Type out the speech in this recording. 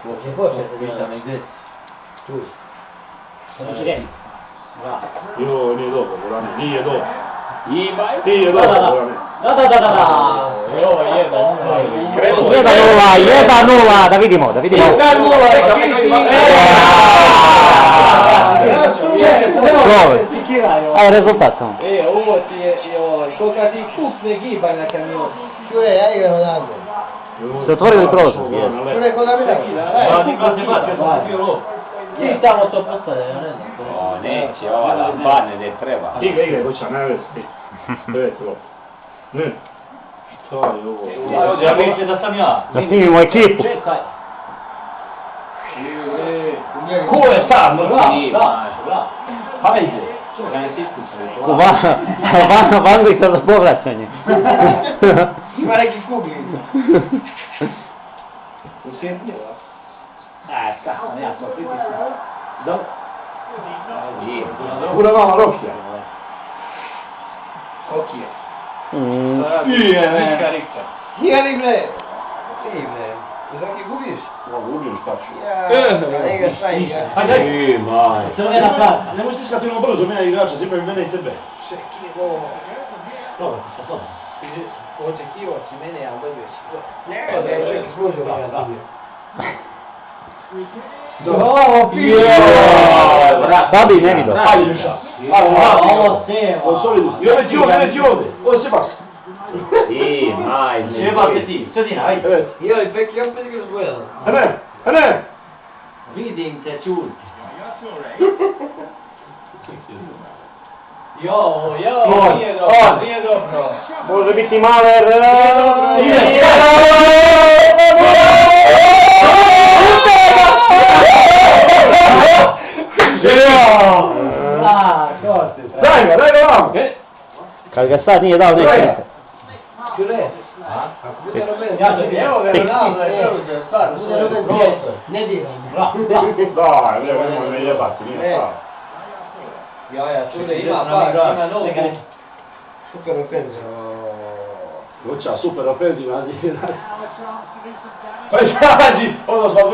Che forse tu. Io ne dopo, veramente. Io dopo. Io dopo, da nuova, Davide Mo. Il risultato. Tocati tutte chi va nel camion. Dottore del proso. Non è cosa mia. Chi stiamo soppostando? No, ne ci va la panne del treba. Dica, poi c'è una vez. Vedetelo. Già vince da Samia. La prima equipo. Come stanno? Vanno in casa popolazione. Guarda che cubi. Lo senti? Cazzo, ne ha Pure mamma Rocchia. Occhio. Chi è? Chi è l'inglese? Cosa che cubi? No, lui li faccio. Che stai? Ma Non è la casa. Andiamo a scattare un po' di mia di caccia, sempre venite bene. No, sta cosa. Oggettivo ci mene a dove Oh, Fabi, inedito. Io lezione. Oh, si passa. sì, mai. Se batte ti, io il vecchio per che quello. Vedi in te ciul. Io, chiedo, bro. Vuole vittimare Dai, vamos. Calgassati, io davo niente. Dai, abbiamo meglio fatti, non c'ha super offesi, ma di... Lo so,